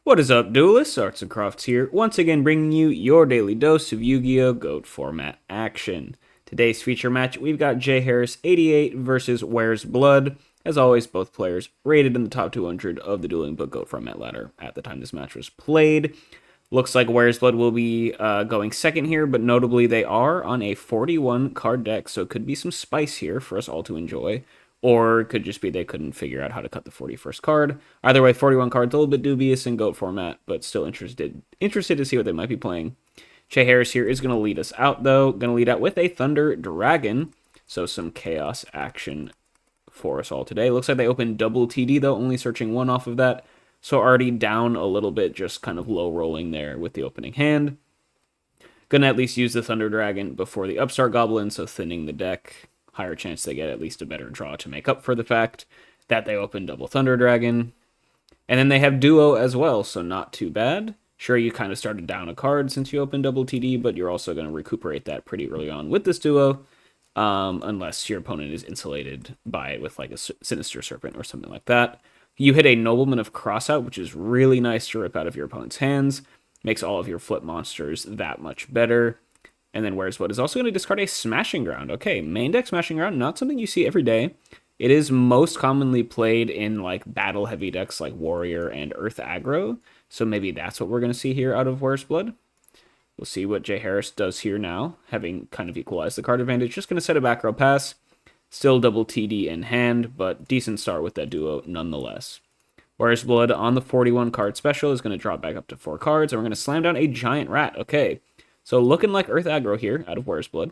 What is up, duelists? Arts and Crofts here, once again bringing you your daily dose of Yu-Gi-Oh! GOAT format action. Today's feature match, we've got Jay Harris 88 versus Where's Blood. As always, both players rated in the top 200 of the Duelingbook GOAT format ladder at the time this match was played. Looks like Where's Blood will be going second here, but notably they are on a 41 card deck, so it could be some spice here for us all to enjoy. Or it could just be they couldn't figure out how to cut the 41st card. Either way, 41 cards, a little bit dubious in GOAT format, but still interested to see what they might be playing. Jay Harris here is going to lead us out, though. Going to lead out with a Thunder Dragon, so some chaos action for us all today. Looks like they opened double TD, though, only searching one off of that. So already down a little bit, just kind of low rolling there with the opening hand. Gonna at least use the Thunder Dragon before the Upstart Goblin, so thinning the deck. Higher chance they get at least a better draw to make up for the fact that they open double Thunder Dragon. And then they have Duo as well, so not too bad. Sure, you kind of started down a card since you opened double TD, but you're also going to recuperate that pretty early on with this Duo, unless your opponent is insulated by it with like a Sinister Serpent or something like that. You hit a Nobleman of Crossout, which is really nice to rip out of your opponent's hands. Makes all of your flip monsters that much better. And then Where's Blood is also going to discard a Smashing Ground. Okay, main deck Smashing Ground, not something you see every day. It is most commonly played in like battle-heavy decks like Warrior and Earth Aggro. So maybe that's what we're going to see here out of Where's Blood. We'll see what Jay Harris does here now, having kind of equalized the card advantage. Just going to set a back row pass. Still double TD in hand, but decent start with that Duo nonetheless. Where's Blood on the 41 card special is going to drop back up to 4 cards, and we're going to slam down a Giant Rat. Okay. So looking like Earth Aggro here out of Where's Blood.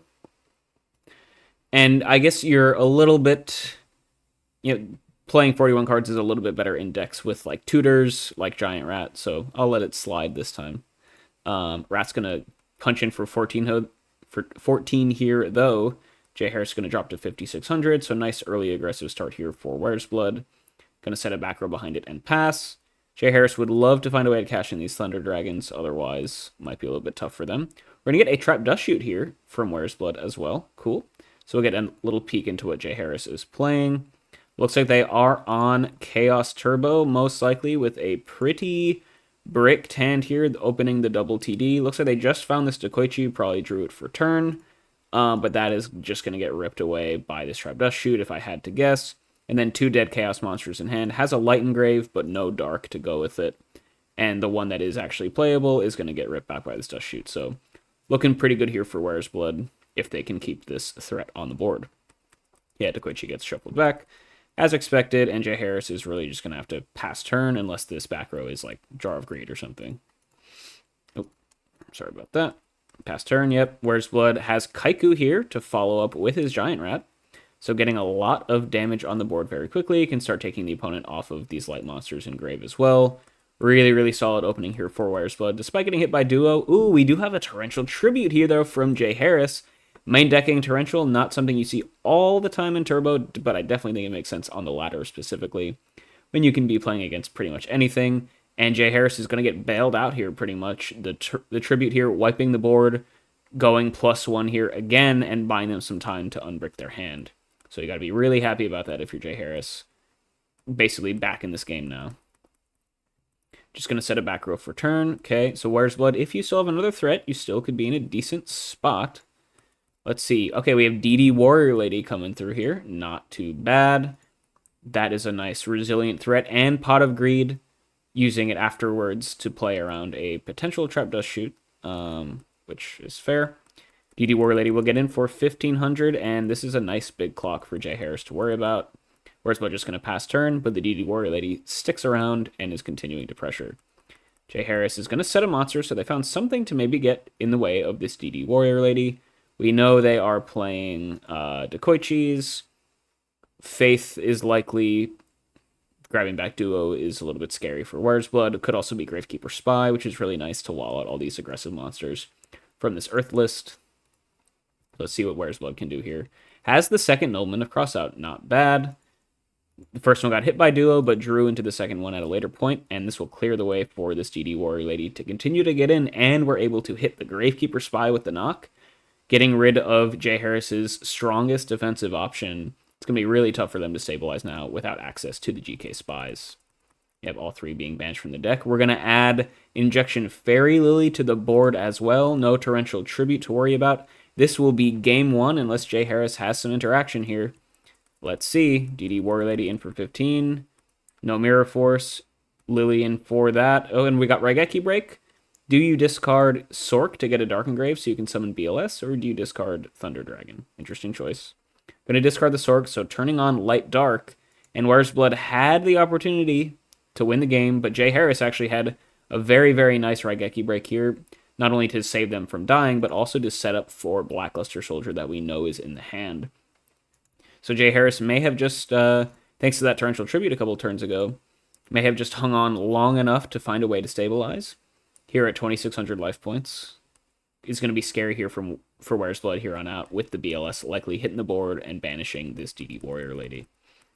And I guess you're a little bit, playing 41 cards is a little bit better in decks with like tutors, like Giant Rat. So I'll let it slide this time. Rat's going to punch in for 14 here, though. Jay Harris is going to drop to 5,600. So nice early aggressive start here for Where's Blood. Going to set a back row behind it and pass. Jay Harris would love to find a way to cash in these Thunder Dragons, otherwise might be a little bit tough for them. We're going to get a Trap Dust Shoot here from Where's Blood as well. Cool. So we'll get a little peek into what Jay Harris is playing. Looks like they are on Chaos Turbo, most likely, with a pretty bricked hand here, opening the double TD. Looks like they just found this Dekoichi, probably drew it for turn, but that is just going to get ripped away by this Trap Dust Shoot, if I had to guess. And then 2 dead Chaos Monsters in hand. Has a Light Engrave, but no Dark to go with it. And the one that is actually playable is going to get ripped back by this Dust Shoot. So looking pretty good here for Where's Blood if they can keep this threat on the board. Yeah, Dekoichi gets shuffled back as expected, and Jay Harris is really just going to have to pass turn unless this back row is like Jar of Greed or something. Oh, sorry about that. Pass turn, yep. Where's Blood has Kaiku here to follow up with his Giant Rat. So getting a lot of damage on the board very quickly. You can start taking the opponent off of these light monsters in grave as well. Really, really solid opening here for Where's Blood. Despite getting hit by Duo. Ooh, we do have a Torrential Tribute here, though, from Jay Harris. Main decking Torrential, not something you see all the time in Turbo, but I definitely think it makes sense on the ladder specifically, when you can be playing against pretty much anything. And Jay Harris is going to get bailed out here pretty much. The Tribute here, wiping the board, going +1 here again, and buying them some time to unbrick their hand. So you got to be really happy about that if you're Jay Harris. Basically back in this game now. Just going to set a back row for turn. Okay, so Where's Blood? If you still have another threat, you still could be in a decent spot. Let's see. Okay, we have DD Warrior Lady coming through here. Not too bad. That is a nice resilient threat. And Pot of Greed, using it afterwards to play around a potential Trap Dust Shoot, which is fair. DD Warrior Lady will get in for 1,500, and this is a nice big clock for Jay Harris to worry about. Where's Blood just going to pass turn, but the DD Warrior Lady sticks around and is continuing to pressure. Jay Harris is going to set a monster, so they found something to maybe get in the way of this DD Warrior Lady. We know they are playing Dekoichis. Faith is likely. Grabbing back Duo is a little bit scary for Where's Blood. It could also be Gravekeeper Spy, which is really nice to wall out all these aggressive monsters from this Earth list. Let's see what Where's Blood can do here. Has the second Nobleman of Crossout. Not bad. The first one got hit by Duo, but drew into the second one at a later point, and this will clear the way for this DD Warrior Lady to continue to get in, and we're able to hit the Gravekeeper Spy with the knock, getting rid of Jay Harris's strongest defensive option. It's going to be really tough for them to stabilize now without access to the GK Spies. Yep, all 3 being banished from the deck. We're going to add Injection Fairy Lily to the board as well. No Torrential Tribute to worry about. This will be game 1 unless Jay Harris has some interaction here. Let's see. DD Warrior Lady in for 15. No Mirror Force. Lily in for that. Oh, and we got Raigeki Break. Do you discard Sork to get a Dark Engrave so you can summon BLS, or do you discard Thunder Dragon? Interesting choice. Going to discard the Sork, so turning on Light Dark. And Were's Blood had the opportunity to win the game, but Jay Harris actually had a very, very nice Raigeki Break here, not only to save them from dying, but also to set up for Blackluster Soldier that we know is in the hand. So Jay Harris may have just, thanks to that Torrential Tribute a couple turns ago, may have just hung on long enough to find a way to stabilize. Here at 2,600 life points, is going to be scary here for Were's Blood here on out, with the BLS likely hitting the board and banishing this DD Warrior Lady.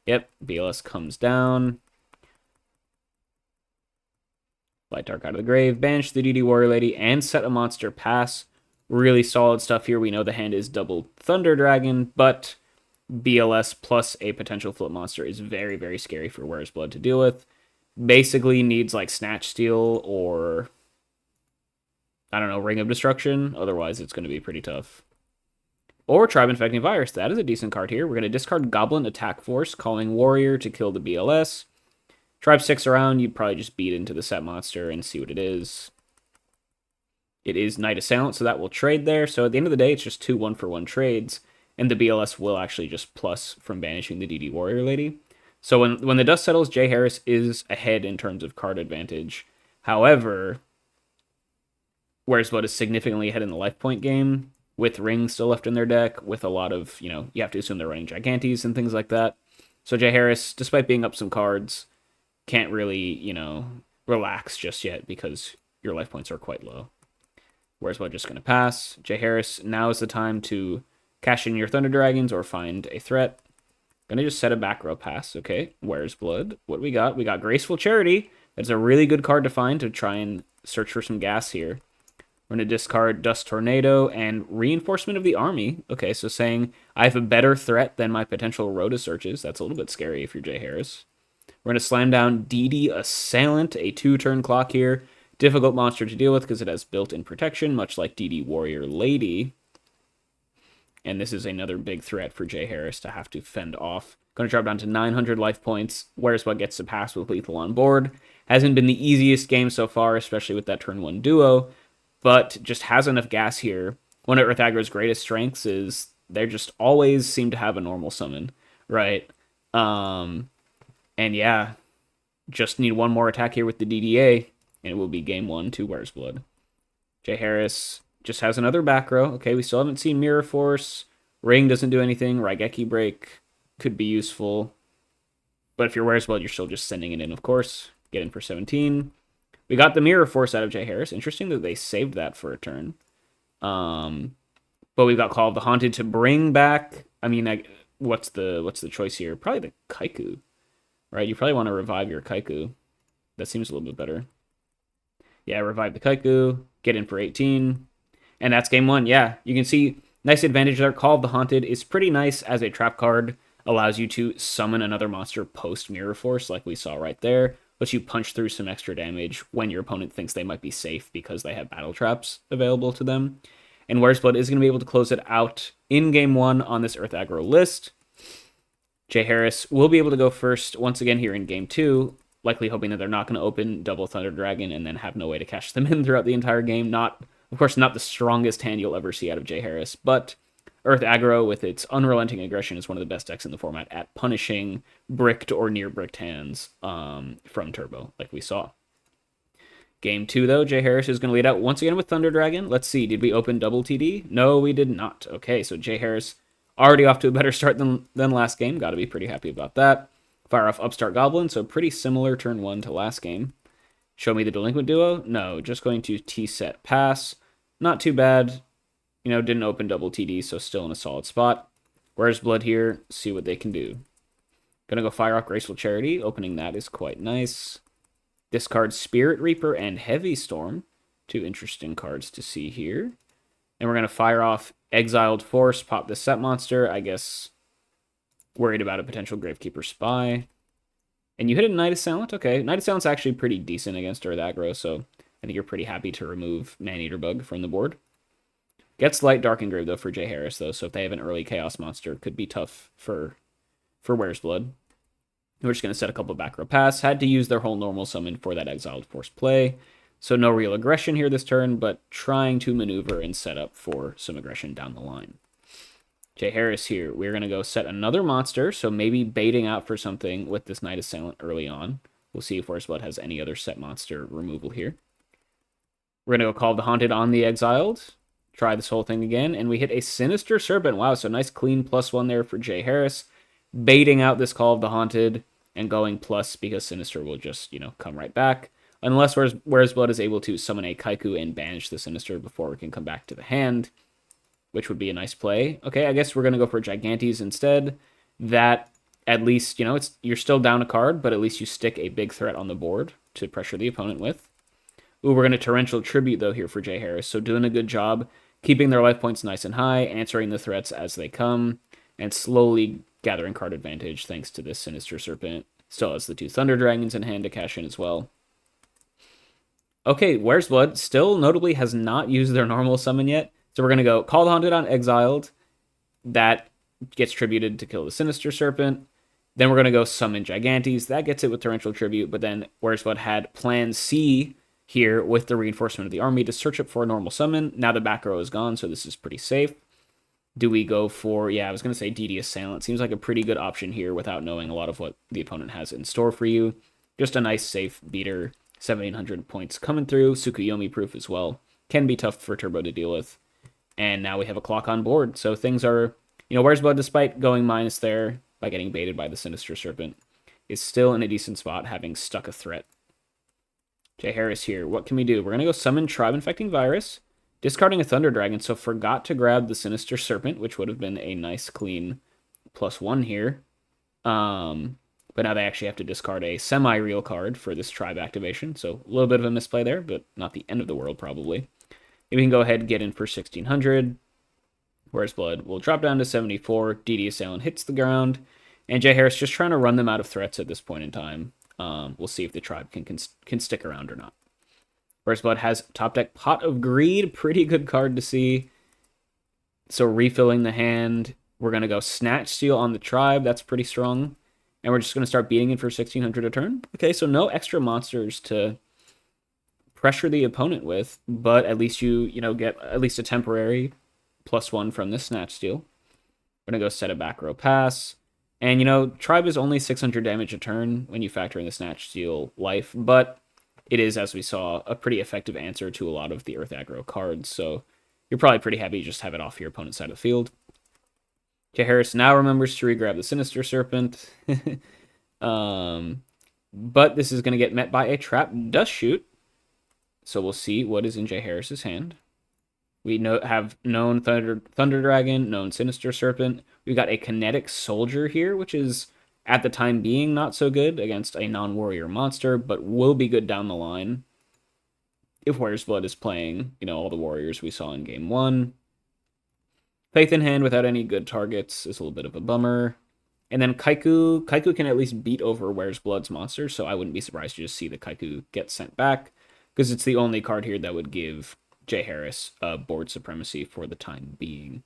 Yep, BLS comes down. Light Dark out of the grave, banish the DD Warrior Lady, and set a monster pass. Really solid stuff here. We know the hand is double Thunder Dragon, but BLS plus a potential flip monster is very, very scary for Were's Blood to deal with. Basically needs like Snatch Steal or, I don't know, Ring of Destruction. Otherwise, it's going to be pretty tough. Or Tribe Infecting Virus. That is a decent card here. We're going to discard Goblin Attack Force, calling Warrior to kill the BLS. Tribe sticks around, you'd probably just beat into the set monster and see what it is. It is Knight Assailant, so that will trade there. So at the end of the day, it's just 2 1-for-1 trades, and the BLS will actually just plus from banishing the DD Warrior Lady. So when the dust settles, Jay Harris is ahead in terms of card advantage. However, Were's Blood is significantly ahead in the life point game, with rings still left in their deck, with a lot of, you have to assume they're running Gigantes and things like that. So Jay Harris, despite being up some cards, can't really, relax just yet because your life points are quite low. Were's Blood just going to pass. Jay Harris, now is the time to cash in your Thunder Dragons or find a threat. Going to just set a back row pass, okay? Were's Blood. What do we got? We got Graceful Charity. That's a really good card to find to try and search for some gas here. We're going to discard Dust Tornado and Reinforcement of the Army. Okay, so saying I have a better threat than my potential Rhoda searches. That's a little bit scary if you're Jay Harris. We're going to slam down DD Assailant, a 2-turn clock here. Difficult monster to deal with because it has built-in protection, much like DD Warrior Lady. And this is another big threat for Jay Harris to have to fend off. Going to drop down to 900 life points. Were's Blood gets to pass with lethal on board. Hasn't been the easiest game so far, especially with that turn 1 duo, but just has enough gas here. One of Earth Aggro's greatest strengths is they just always seem to have a normal summon, right? And yeah, just need one more attack here with the DDA, and it will be game 1 to Were's Blood. Jay Harris just has another back row. Okay, we still haven't seen Mirror Force. Ring doesn't do anything. Raigeki Break could be useful. But if you're Were's Blood, you're still just sending it in, of course. Get in for 17. We got the Mirror Force out of Jay Harris. Interesting that they saved that for a turn. But we've got Call of the Haunted to bring back. I mean, what's the choice here? Probably the Kaiku. Right, you probably want to revive your Kaiku. That seems a little bit better. Yeah, revive the Kaiku, get in for 18. And that's game 1. Yeah, you can see, nice advantage there. Call of the Haunted is pretty nice as a trap card. Allows you to summon another monster post Mirror Force, like we saw right there. Lets you punch through some extra damage when your opponent thinks they might be safe because they have battle traps available to them. And Were's Blood is going to be able to close it out in game 1 on this Earth Aggro list. Jay Harris will be able to go first once again here in game 2, likely hoping that they're not going to open double Thunder Dragon and then have no way to cash them in throughout the entire game. Of course, not the strongest hand you'll ever see out of Jay Harris, but Earth Aggro with its unrelenting aggression is one of the best decks in the format at punishing bricked or near bricked hands from Turbo, like we saw. Game 2, though, Jay Harris is going to lead out once again with Thunder Dragon. Let's see, did we open double TD? No, we did not. Okay, so Jay Harris already off to a better start than last game. Got to be pretty happy about that. Fire off Upstart Goblin, so pretty similar turn 1 to last game. Show me the Delinquent Duo? No, just going to T-set pass. Not too bad. Didn't open double TD, so still in a solid spot. Were's Blood here? See what they can do. Gonna go fire off Graceful Charity. Opening that is quite nice. Discard Spirit Reaper and Heavy Storm. 2 interesting cards to see here. And we're going to fire off Exiled Force, pop the set monster. I guess worried about a potential Gravekeeper Spy. And you hit a Knight Assailant? Okay, Knight Assailant's actually pretty decent against Earth Aggro, so I think you're pretty happy to remove Maneater Bug from the board. Gets Light Dark Engrave, though, for Jay Harris, though, so if they have an early Chaos Monster, it could be tough for Where's Blood. We're just going to set a couple back row pass. Had to use their whole normal summon for that Exiled Force play. So no real aggression here this turn, but trying to maneuver and set up for some aggression down the line. Jay Harris here. We're going to go set another monster, so maybe baiting out for something with this Knight Assailant early on. We'll see if Where's Blood has any other set monster removal here. We're going to go Call of the Haunted on the Exiled. Try this whole thing again, and we hit a Sinister Serpent. Wow, so nice clean +1 there for Jay Harris. Baiting out this Call of the Haunted and going plus because Sinister will just, come right back. Unless Where's Blood is able to summon a Kaiku and banish the Sinister before it can come back to the hand, which would be a nice play. Okay, I guess we're going to go for Gigantes instead. That, at least, you're still down a card, but at least you stick a big threat on the board to pressure the opponent with. Ooh, we're going to Torrential Tribute, though, here for Jay Harris. So doing a good job, keeping their life points nice and high, answering the threats as they come, and slowly gathering card advantage thanks to this Sinister Serpent. Still has the 2 Thunder Dragons in hand to cash in as well. Okay, Where's Blood still notably has not used their normal summon yet. So we're going to go Call the Haunted on Exiled. That gets tributed to kill the Sinister Serpent. Then we're going to go summon Gigantes. That gets it with Torrential Tribute. But then Where's Blood had Plan C here with the reinforcement of the army to search up for a normal summon. Now the back row is gone, so this is pretty safe. Do we go for, I was going to say DD Assailant. Seems like a pretty good option here without knowing a lot of what the opponent has in store for you. Just a nice, safe beater. 1,700 points coming through. Tsukuyomi proof as well. Can be tough for Turbo to deal with. And now we have a clock on board. So things are, Where's Blood, despite going minus there by getting baited by the Sinister Serpent, is still in a decent spot, having stuck a threat. Jay Harris here. What can we do? We're going to go summon Tribe Infecting Virus. Discarding a Thunder Dragon, so forgot to grab the Sinister Serpent, which would have been a nice, clean +1 here. But now they actually have to discard a semi-real card for this Tribe activation, so a little bit of a misplay there, but not the end of the world, probably. We can go ahead and get in for 1,600. Where's Blood? We'll drop down to 74. DD Assailant hits the ground, and Jay Harris just trying to run them out of threats at this point in time. We'll see if the Tribe can stick around or not. Where's Blood has top deck Pot of Greed, pretty good card to see. So refilling the hand, we're going to go Snatch Steal on the Tribe, that's pretty strong. And we're just going to start beating it for 1,600 a turn. Okay, so no extra monsters to pressure the opponent with, but at least you get at least a temporary +1 from this Snatch Steal. We're going to go set a back row pass. And, Tribe is only 600 damage a turn when you factor in the Snatch Steal life, but it is, as we saw, a pretty effective answer to a lot of the Earth Aggro cards, so you're probably pretty happy to just have it off your opponent's side of the field. Jay Harris now remembers to regrab the Sinister Serpent. But this is going to get met by a Trap Dust Shoot. So we'll see what is in Jay Harris's hand. We have known Thunder Dragon, known Sinister Serpent. We've got a Kinetic Soldier here, which is, at the time being, not so good against a non-warrior monster, but will be good down the line if Where's Blood is playing, all the warriors we saw in Game 1. Faith in hand without any good targets is a little bit of a bummer. And then Kaiku can at least beat over Where's Blood's monster, so I wouldn't be surprised to just see the Kaiku get sent back, because it's the only card here that would give Jay Harris board supremacy for the time being.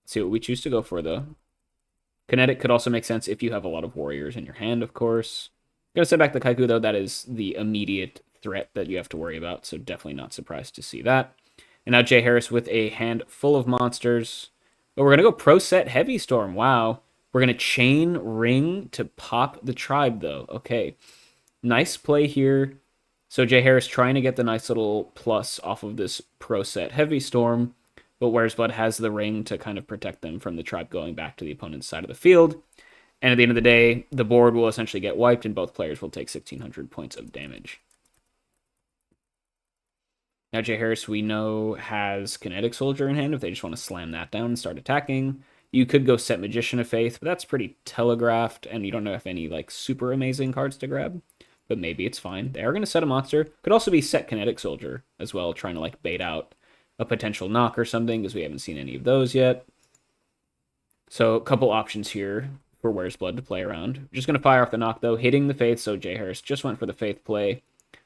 Let's see what we choose to go for, though. Kinetic could also make sense if you have a lot of warriors in your hand, of course. Gonna set back the Kaiku, though. That is the immediate threat that you have to worry about, so definitely not surprised to see that. And now Jay Harris with a hand full of monsters. But we're going to go Pro Set Heavy Storm. Wow. We're going to Chain Ring to pop the Tribe, though. Okay. Nice play here. So Jay Harris trying to get the nice little plus off of this Pro Set Heavy Storm. But Where's Blood has the ring to kind of protect them from the Tribe going back to the opponent's side of the field. And at the end of the day, the board will essentially get wiped and both players will take 1,600 points of damage. Now, Jay Harris, we know, has Kinetic Soldier in hand if they just want to slam that down and start attacking. You could go set Magician of Faith, but that's pretty telegraphed, and you don't have any, super amazing cards to grab. But maybe it's fine. They are going to set a monster. Could also be set Kinetic Soldier as well, trying to, bait out a potential knock or something, because we haven't seen any of those yet. So, a couple options here for Where's Blood to play around. Just going to fire off the knock, though, hitting the Faith, so Jay Harris just went for the Faith play.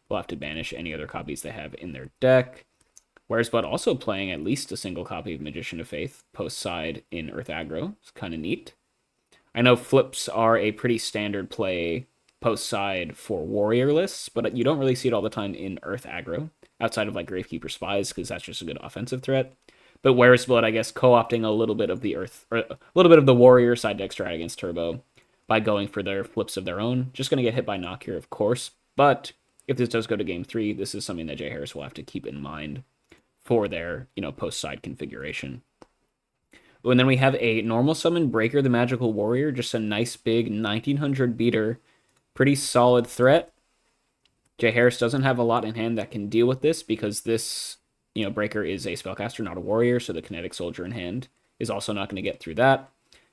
We'll have to banish any other copies they have in their deck. Where's Blood also playing at least a single copy of Magician of Faith post-side in Earth Aggro. It's kind of neat. I know flips are a pretty standard play post-side for warrior lists, but you don't really see it all the time in Earth Aggro, outside of like Gravekeeper Spies, because that's just a good offensive threat. But Where's Blood, I guess, co-opting a little bit of the Earth, or a little bit of the warrior side deck strat against Turbo by going for their flips of their own. Just going to get hit by knock here, of course, but if this does go to game 3, this is something that Jay Harris will have to keep in mind for their, post-side configuration. And then we have a normal summon Breaker the Magical Warrior, just a nice big 1900 beater, pretty solid threat. Jay Harris doesn't have a lot in hand that can deal with this because this, Breaker is a spellcaster, not a warrior, so the Kinetic Soldier in hand is also not going to get through that.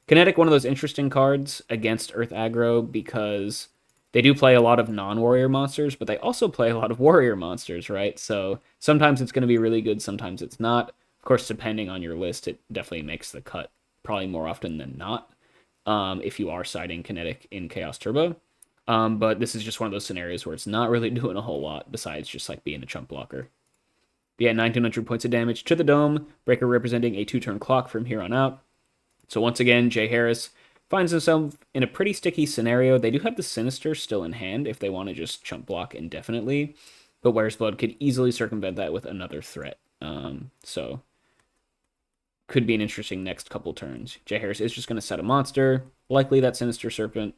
Kinetic, one of those interesting cards against Earth Aggro because they do play a lot of non-warrior monsters, but they also play a lot of warrior monsters, right? So sometimes it's going to be really good, sometimes it's not. Of course, depending on your list, it definitely makes the cut probably more often than not if you are siding Kinetic in Chaos Turbo. But this is just one of those scenarios where it's not really doing a whole lot besides just like being a chump blocker. But yeah, 1900 points of damage to the Dome, Breaker representing a 2-turn clock from here on out. So once again, Jay Harris finds himself in a pretty sticky scenario. They do have the Sinister still in hand if they want to just chump block indefinitely, but Where's Blood could easily circumvent that with another threat. So could be an interesting next couple turns. Jay Harris is just going to set a monster, likely that Sinister Serpent.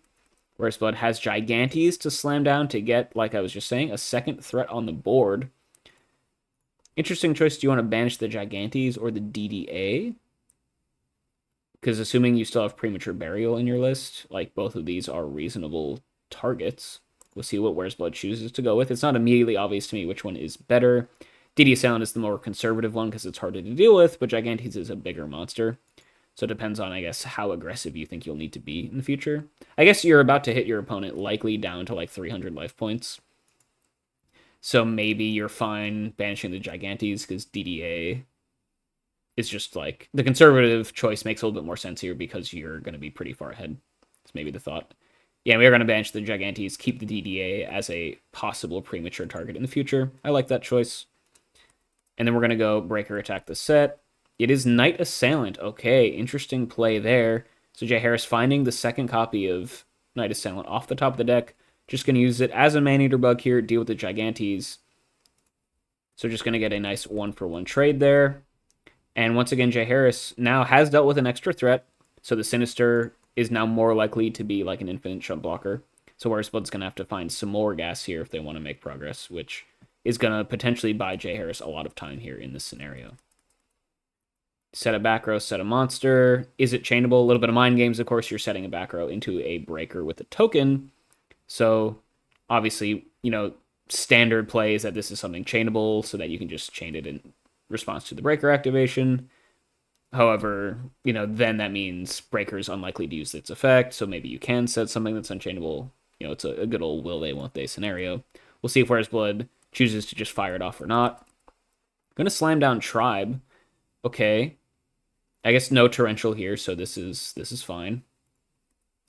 Where's Blood has Gigantes to slam down to get, like I was just saying, a second threat on the board. Interesting choice. Do you want to banish the Gigantes or the DDA? Because assuming you still have Premature Burial in your list, like both of these are reasonable targets. We'll see what Where's Blood chooses to go with. It's not immediately obvious to me which one is better. DDA Sound is the more conservative one because it's harder to deal with, but Gigantes is a bigger monster. So it depends on, I guess, how aggressive you think you'll need to be in the future. I guess you're about to hit your opponent likely down to like 300 life points. So maybe you're fine banishing the Gigantes because DDA is just like... The conservative choice makes a little bit more sense here because you're going to be pretty far ahead. That's maybe the thought. Yeah, we are going to banish the Gigantes, keep the DDA as a possible premature target in the future. I like that choice. And then we're going to go Breaker attack the set. It is Knight Assailant. Okay, interesting play there. So Jay Harris finding the second copy of Knight Assailant off the top of the deck. Just going to use it as a Maneater Bug here, deal with the Gigantes. So just going to get a nice 1-for-1 trade there. And once again, Jay Harris now has dealt with an extra threat. So the Sinister is now more likely to be like an infinite chump blocker. So Where's Blood's going to have to find some more gas here if they want to make progress, which is going to potentially buy Jay Harris a lot of time here in this scenario. Set a back row, set a monster. Is it chainable? A little bit of mind games, of course. You're setting a back row into a Breaker with a token. So obviously, standard play is that this is something chainable so that you can just chain it in response to the Breaker activation. However, then that means Breaker is unlikely to use its effect. So maybe you can set something that's unchainable. It's a good old will they, won't they scenario. We'll see if Where's Blood chooses to just fire it off or not. I'm going to slam down Tribe. Okay. I guess no Torrential here, so this is fine.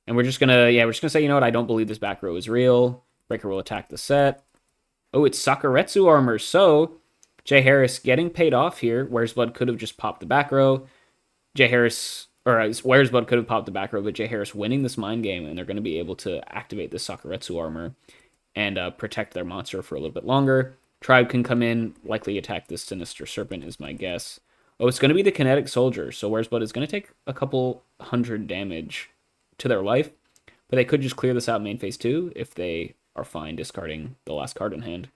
And we're just gonna say, I don't believe this back row is real. Breaker will attack the set. Oh, it's Sakuretsu armor. So Jay Harris getting paid off here. Where's Blood could have just popped the back row. Where's Blood could have popped the back row, but Jay Harris winning this mind game, and they're going to be able to activate the Sakuretsu armor and protect their monster for a little bit longer. Tribe can come in, likely attack this Sinister Serpent is my guess. Oh, it's going to be the Kinetic Soldier, so Where's Blood is going to take a couple hundred damage to their life, but they could just clear this out main phase 2 if they are fine discarding the last card in hand.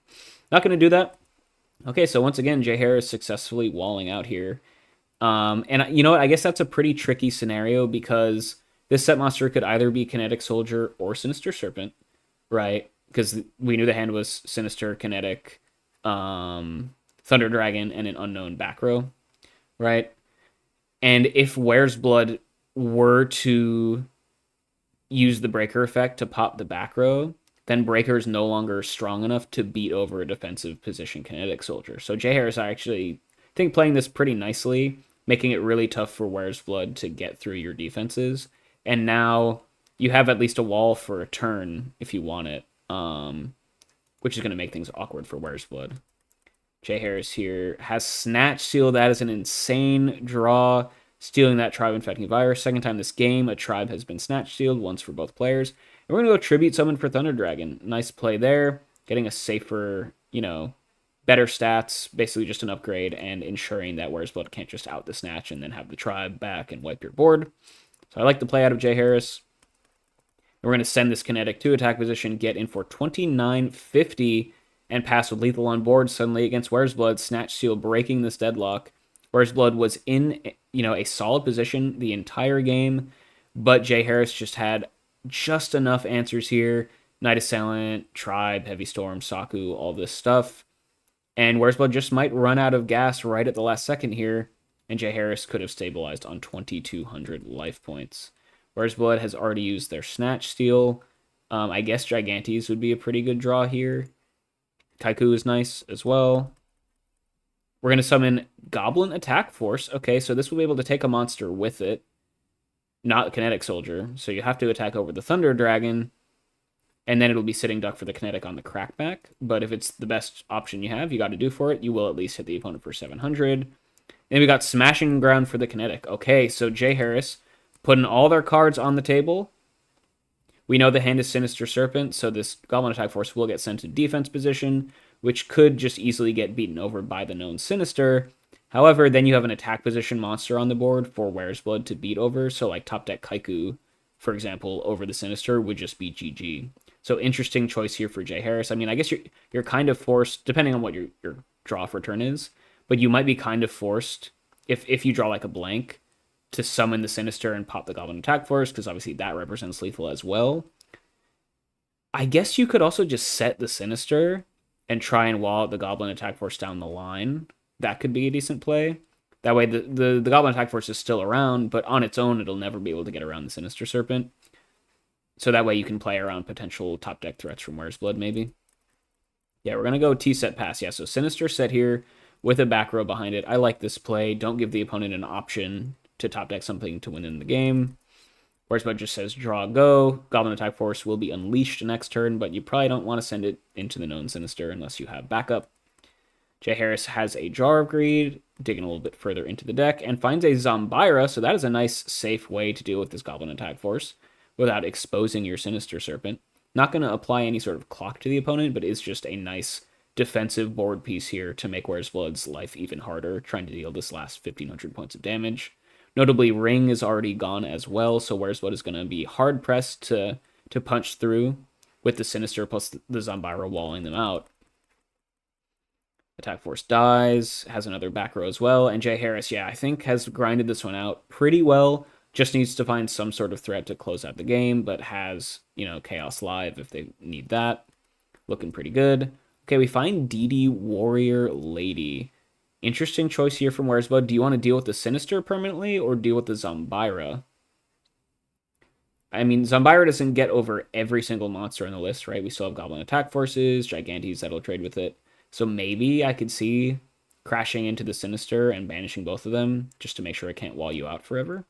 Not going to do that. Okay, so once again, Jay Harris successfully walling out here. And you know what? I guess that's a pretty tricky scenario because this set monster could either be Kinetic Soldier or Sinister Serpent, right? Because we knew the hand was Sinister, Kinetic, Thunder Dragon, and an unknown back row, right? And if Where's Blood were to use the Breaker effect to pop the back row, then Breaker is no longer strong enough to beat over a defensive position Kinetic Soldier. So Jay Harris, I actually think playing this pretty nicely, making it really tough for Where's Blood to get through your defenses. And now you have at least a wall for a turn if you want it, which is going to make things awkward for Where's Blood. Jay Harris here has Snatch Seal. That is an insane draw. Stealing that tribe infecting virus. Second time this game, a tribe has been Snatch Sealed, once for both players. And we're going to go Tribute Summon for Thunder Dragon. Nice play there. Getting a safer, better stats, basically just an upgrade, and ensuring that Where's Blood can't just out the Snatch and then have the tribe back and wipe your board. So I like the play out of Jay Harris. We're going to send this Kinetic to attack position, get in for 2950, and pass with lethal on board suddenly against Where's Blood. Snatch Seal breaking this deadlock. Where's Blood was in, a solid position the entire game, but Jay Harris just had just enough answers here. Night Assailant, Tribe, Heavy Storm, Saku, all this stuff. And Where's Blood just might run out of gas right at the last second here, and Jay Harris could have stabilized on 2,200 life points. Where's Blood has already used their Snatch Steal. I guess Gigantes would be a pretty good draw here. Kaiku is nice as well. We're going to summon Goblin Attack Force. Okay, so this will be able to take a monster with it, not a Kinetic Soldier. So you have to attack over the Thunder Dragon, and then it'll be sitting duck for the Kinetic on the Crackback. But if it's the best option you have, you got to do for it, you will at least hit the opponent for 700. Then we got Smashing Ground for the Kinetic. Okay, so Jay Harris putting all their cards on the table. We know the hand is Sinister Serpent, so this Goblin Attack Force will get sent to defense position, which could just easily get beaten over by the known Sinister. However, then you have an attack position monster on the board for Where's Blood to beat over, so like top deck Kaiku, for example, over the Sinister would just be GG. So interesting choice here for Jay Harris. I mean, I guess you're kind of forced, depending on what your draw for turn is, but you might be kind of forced, if you draw like a blank, to summon the Sinister and pop the Goblin Attack Force, because obviously that represents lethal as well. I guess you could also just set the Sinister and try and wall out the Goblin Attack Force down the line. That could be a decent play. That way the Goblin Attack Force is still around, but on its own it'll never be able to get around the Sinister Serpent. So that way you can play around potential top deck threats from Where's Blood, maybe. Yeah, we're going to go T-set pass. Yeah, so Sinister set here with a back row behind it. I like this play. Don't give the opponent an option to top deck something to win in the game. Where's Blood just says draw, go. Goblin Attack Force will be unleashed next turn, but you probably don't want to send it into the known Sinister unless you have backup. Jay Harris has a Jar of Greed, digging a little bit further into the deck, and finds a Zombira, so that is a nice, safe way to deal with this Goblin Attack Force without exposing your Sinister Serpent. Not going to apply any sort of clock to the opponent, but is just a nice defensive board piece here to make Where's Blood's life even harder, trying to deal this last 1,500 points of damage. Notably, Ring is already gone as well, so Where's Blood is going to be hard-pressed to punch through with the Sinister plus the Zombira walling them out. Attack Force dies, has another back row as well, and Jay Harris, yeah, I think has grinded this one out pretty well. Just needs to find some sort of threat to close out the game, but has, Chaos Live if they need that. Looking pretty good. Okay, we find DD Warrior Lady. Interesting choice here from Where's Blood. Do you want to deal with the Sinister permanently or deal with the Zombira? I mean, Zombira doesn't get over every single monster on the list, right? We still have Goblin Attack Forces, Gigantes that'll trade with it. So maybe I could see crashing into the Sinister and banishing both of them just to make sure it can't wall you out forever.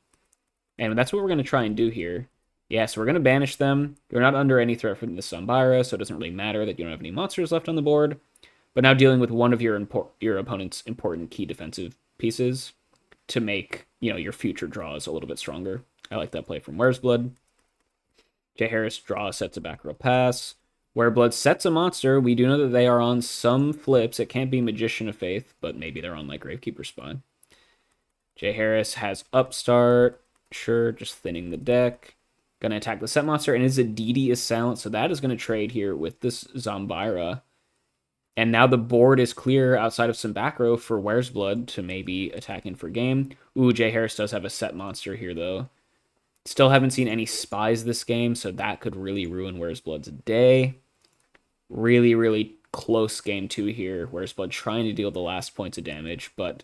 And that's what we're going to try and do here. Yeah, so we're going to banish them. You're not under any threat from the Zombira, so it doesn't really matter that you don't have any monsters left on the board. But now dealing with one of your opponent's important key defensive pieces to make, your future draws a little bit stronger. I like that play from Where's Blood. Jay Harris draws, sets a back row pass. Where Blood sets a monster. We do know that they are on some flips. It can't be Magician of Faith, but maybe they're on like Gravekeeper Spawn. Jay Harris has Upstart. Sure, just thinning the deck. Gonna attack the set monster, and it's a DD Assailant, so that is gonna trade here with this Zombira. And now the board is clear outside of some back row for Where's Blood to maybe attack in for game. Ooh, Jay Harris does have a set monster here, though. Still haven't seen any spies this game, so that could really ruin Where's Blood's day. Really, really close game 2 here. Where's Blood trying to deal the last points of damage, but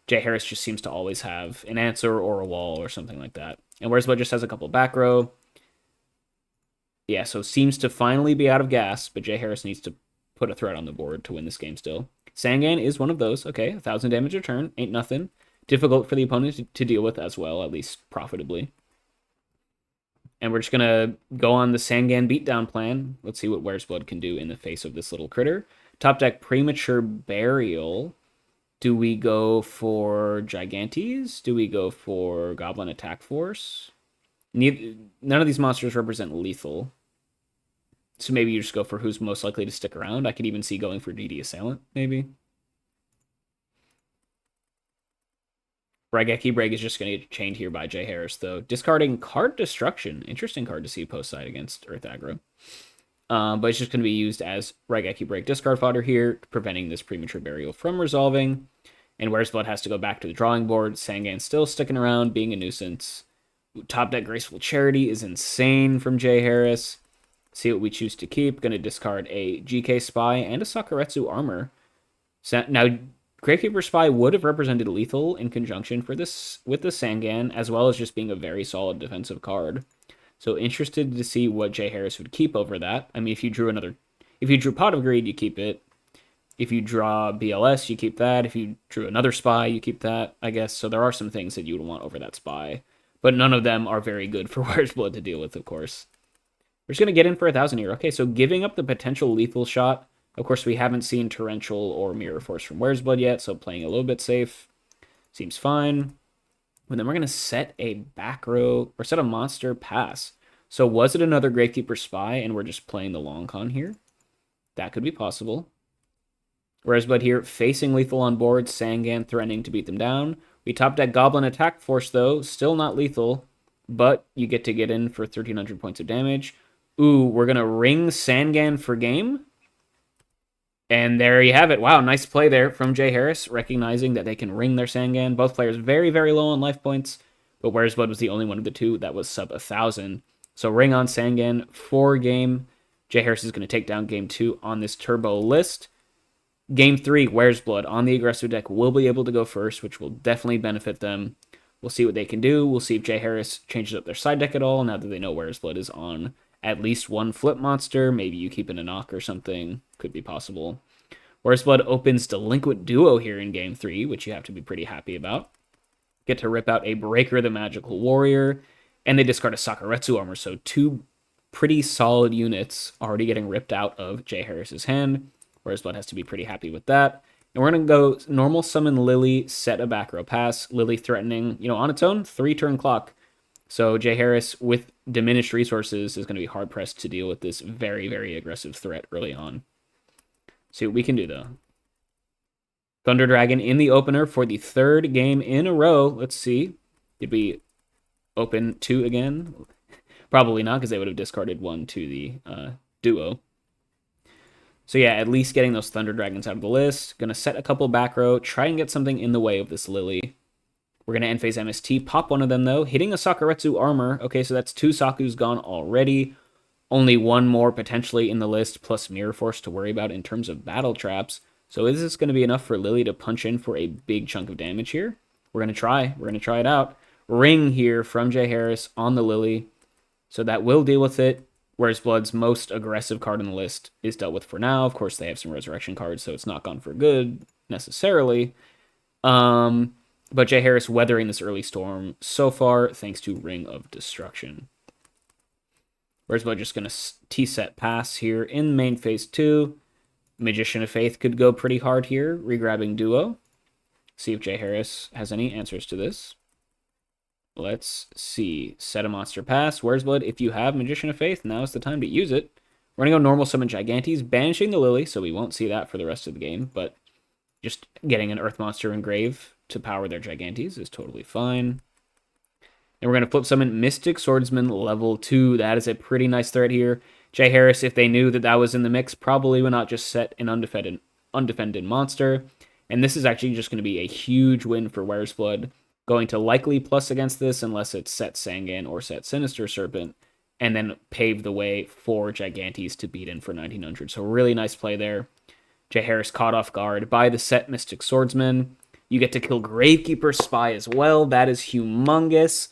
Jay Harris just seems to always have an answer or a wall or something like that. And Where's Blood just has a couple back row. Yeah, so seems to finally be out of gas, but Jay Harris needs to put a threat on the board to win this game still. Sangan is one of those. Okay, 1,000 damage a turn. Ain't nothing. Difficult for the opponent to deal with as well, at least profitably. And we're just going to go on the Sangan beatdown plan. Let's see what Were's Blood can do in the face of this little critter. Top deck Premature Burial. Do we go for Gigantes? Do we go for Goblin Attack Force? None of these monsters represent lethal. So maybe you just go for who's most likely to stick around. I could even see going for DD Assailant, maybe. Raigeki Break is just going to get chained here by Jay Harris, though. Discarding Card Destruction. Interesting card to see post side against Earth Aggro. But it's just going to be used as Raigeki Break discard fodder here, preventing this Premature Burial from resolving. And Were's Blood has to go back to the drawing board. Sangan still sticking around, being a nuisance. Top deck Graceful Charity is insane from Jay Harris. See what we choose to keep. Going to discard a GK Spy and a Sakuretsu Armor. Now, Gravekeeper Spy would have represented lethal in conjunction for this with the Sangan, as well as just being a very solid defensive card. So interested to see what Jay Harris would keep over that. I mean, if you drew Pot of Greed, you keep it. If you draw BLS, you keep that. If you drew another Spy, you keep that, I guess. So there are some things that you would want over that Spy. But none of them are very good for Were's Blood to deal with, of course. We're just going to get in for 1,000 here. Okay, so giving up the potential lethal shot. Of course, we haven't seen Torrential or Mirror Force from Were's Blood yet, so playing a little bit safe seems fine. But then we're going to set a back row, or set a monster pass. So was it another Gravekeeper Spy, and we're just playing the long con here? That could be possible. Were's Blood here, facing lethal on board, Sangan threatening to beat them down. We top deck Goblin Attack Force, though, still not lethal, but you get to get in for 1,300 points of damage. Ooh, we're going to ring Sangan for game. And there you have it. Wow, nice play there from Jay Harris, recognizing that they can ring their Sangan. Both players very, very low on life points, but Were's Blood was the only one of the two that was sub 1,000. So ring on Sangan for game. Jay Harris is going to take down game 2 on this turbo list. Game 3, Were's Blood on the aggressive deck will be able to go first, which will definitely benefit them. We'll see what they can do. We'll see if Jay Harris changes up their side deck at all, now that they know Were's Blood is on at least one flip monster. Maybe you keep in a knock or something. Could be possible. Were's Blood opens Delinquent Duo here in Game 3, which you have to be pretty happy about. Get to rip out a Breaker the Magical Warrior, and they discard a Sakuretsu Armor, so 2 pretty solid units already getting ripped out of Jay Harris's hand. Were's Blood has to be pretty happy with that. And we're going to go normal summon Lily, set a back row pass. Lily threatening, on its own, 3-turn clock. So Jay Harris, with diminished resources, is going to be hard-pressed to deal with this very, very aggressive threat early on. See what we can do, though. Thunder Dragon in the opener for the 3rd game in a row. Let's see. Did we open 2 again? Probably not, because they would have discarded 1 to the duo. So yeah, at least getting those Thunder Dragons out of the list. Going to set a couple back row, try and get something in the way of this Lily. We're going to end phase MST, pop one of them, though. Hitting a Sakuretsu Armor. Okay, so that's 2 Sakus gone already. Only 1 more potentially in the list, plus Mirror Force to worry about in terms of battle traps. So is this going to be enough for Lily to punch in for a big chunk of damage here? We're going to try. We're going to try it out. Ring here from Jay Harris on the Lily. So that will deal with it. Were's Blood's most aggressive card on the list is dealt with for now. Of course, they have some Resurrection cards, so it's not gone for good necessarily. But Jay Harris weathering this early storm so far, thanks to Ring of Destruction. Were's Blood just going to T-set pass here in main phase 2. Magician of Faith could go pretty hard here, regrabbing Duo. See if Jay Harris has any answers to this. Let's see. Set a monster pass. Were's Blood, if you have Magician of Faith, now is the time to use it. We're going to go normal summon Gigantes, banishing the Lily, so we won't see that for the rest of the game, but just getting an Earth Monster engrave to power their Gigantes is totally fine. And we're going to flip summon Mystic Swordsman level 2. That is a pretty nice threat here. Jay Harris, if they knew that that was in the mix, probably would not just set an undefended monster. And this is actually just going to be a huge win for Were's Blood. Going to likely plus against this unless it's set Sangan or set Sinister Serpent. And then pave the way for Gigantes to beat in for 1900. So really nice play there. Jay Harris caught off guard by the set Mystic Swordsman. You get to kill Gravekeeper Spy as well. That is humongous.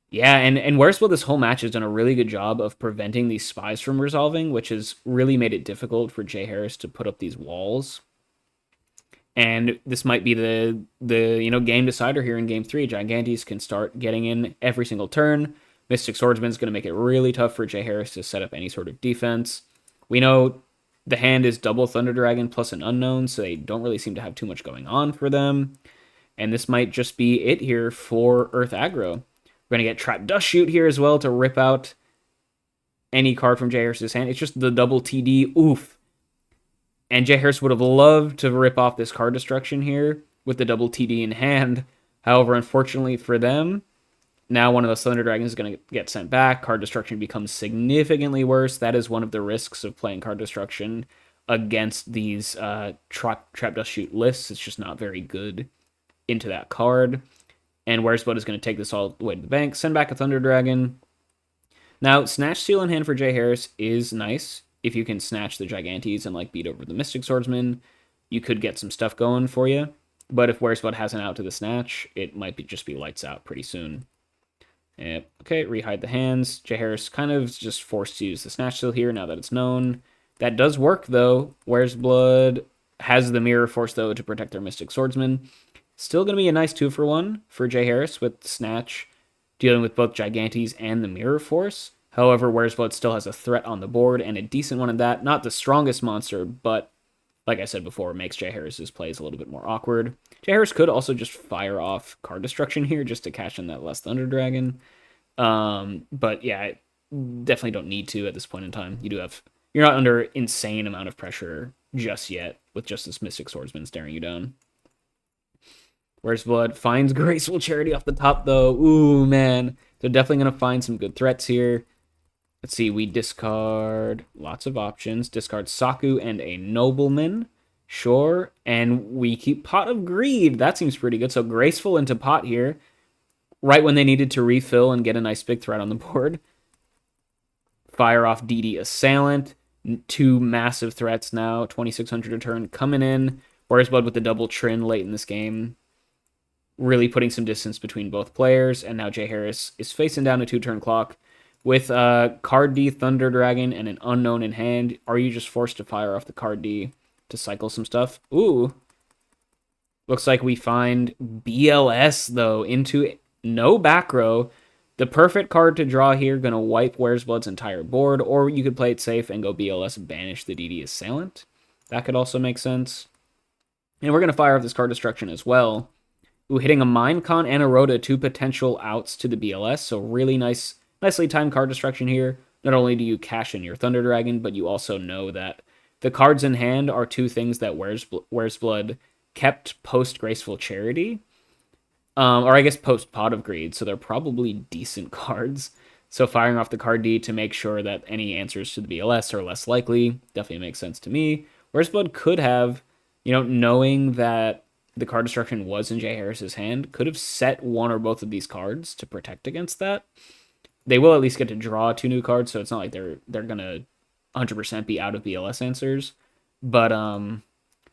Yeah, and Were's Blood this whole match has done a really good job of preventing these spies from resolving, which has really made it difficult for Jay Harris to put up these walls. And this might be the game decider here in Game 3. Gigantes can start getting in every single turn. Mystic Swordsman is going to make it really tough for Jay Harris to set up any sort of defense. We know the hand is double Thunder Dragon plus an unknown, so they don't really seem to have too much going on for them. And this might just be it here for Earth Aggro. We're going to get Trap Dust Shoot here as well to rip out any card from Jay Harris's hand. It's just the double TD. Oof. And Jay Harris would have loved to rip off this card destruction here with the double TD in hand. However, unfortunately for them, now one of those Thunder Dragons is going to get sent back. Card destruction becomes significantly worse. That is one of the risks of playing card destruction against these Trap Dust Shoot lists. It's just not very good into that card. And Where's Blood is going to take this all the way to the bank. Send back a Thunder Dragon. Now, Snatch Seal in hand for Jay Harris is nice. If you can snatch the Gigantes and like beat over the Mystic Swordsman, you could get some stuff going for you. But if Where's Blood has an out to the Snatch, it might just be lights out pretty soon. Okay, rehide the hands. Jay Harris kind of just forced to use the Snatch Seal here now that it's known. That does work, though. Where's Blood has the Mirror Force, though, to protect their Mystic Swordsman. Still going to be a nice 2-for-1 for Jay Harris with Snatch, dealing with both Gigantes and the Mirror Force. However, Where's Blood still has a threat on the board, and a decent one at that. Not the strongest monster, but, like I said before, makes Jay Harris's plays a little bit more awkward. Jay Harris could also just fire off card destruction here just to cash in that last Thunder Dragon. But yeah, definitely don't need to at this point in time. You're not under insane amount of pressure just yet with just this Mystic Swordsman staring you down. Where's Blood finds Graceful Charity off the top, though. Ooh, man. They're definitely going to find some good threats here. Let's see. We discard lots of options. Discard Saku and a Nobleman. Sure. And we keep Pot of Greed. That seems pretty good. So Graceful into Pot here. Right when they needed to refill and get a nice big threat on the board. Fire off DD Assailant. 2 massive threats now. 2,600 a turn coming in. Where's Blood with the double Trin late in this game. Really putting some distance between both players. And now Jay Harris is facing down a 2-turn clock. With card D, Thunder Dragon, and an unknown in hand, are you just forced to fire off the card D to cycle some stuff? Ooh. Looks like we find BLS, though, into no back row. The perfect card to draw here, going to wipe Where's Blood's entire board, or you could play it safe and go BLS, banish the DD Assailant. That could also make sense. And we're going to fire off this card destruction as well. Ooh, hitting a Minecon and a Rhoda, 2 potential outs to the BLS, so really nicely timed card destruction here. Not only do you cash in your Thunder Dragon, but you also know that the cards in hand are 2 things that Where's Blood kept post Graceful Charity. Or I guess post Pot of Greed, so they're probably decent cards. So firing off the card D to make sure that any answers to the BLS are less likely definitely makes sense to me. Where's Blood could have, knowing that the card destruction was in Jay Harris's hand, could have set one or both of these cards to protect against that. They will at least get to draw 2 new cards, so it's not like they're gonna 100% be out of BLS answers. But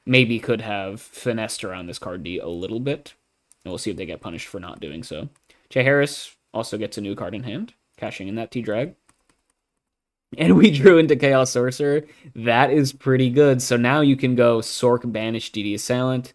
maybe could have finessed around this card D a little bit. And we'll see if they get punished for not doing so. Jay Harris also gets a new card in hand, cashing in that T-Drag. And we drew into Chaos Sorcerer. That is pretty good. So now you can go Sork, Banish, DD Assailant,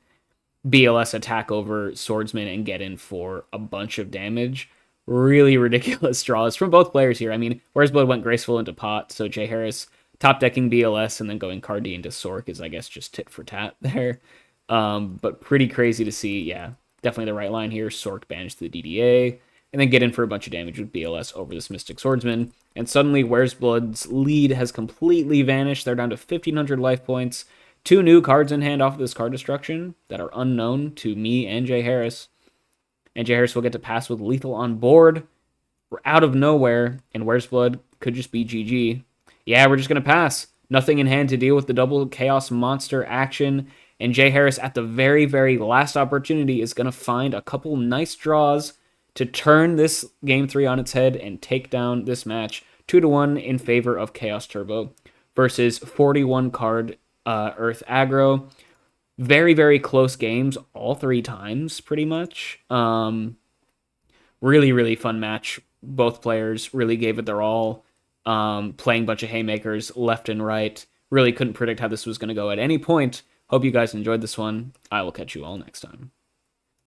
BLS attack over Swordsman, and get in for a bunch of damage. Really ridiculous draws from both players here. I mean, Where's Blood went Graceful into Pot, so Jay Harris top decking BLS and then going card D into Sork is, I guess, just tit for tat there. But pretty crazy to see. Yeah, definitely the right line here. Sork, banish the DDA, and then get in for a bunch of damage with BLS over this Mystic Swordsman. And suddenly, Where's Blood's lead has completely vanished. They're down to 1,500 life points. 2 new cards in hand off of this card destruction that are unknown to me and Jay Harris. And Jay Harris will get to pass with lethal on board. We're out of nowhere, and Where's Blood could just be GG. Yeah, we're just going to pass. Nothing in hand to deal with the double Chaos Monster action. And Jay Harris, at the very, very last opportunity, is going to find a couple nice draws to turn this Game 3 on its head and take down this match 2-1 in favor of Chaos Turbo versus 41 card Earth Aggro. Very, very close games all 3 times, pretty much. Really, really fun match. Both players really gave it their all. Playing a bunch of haymakers left and right. Really couldn't predict how this was going to go at any point. Hope you guys enjoyed this one. I will catch you all next time.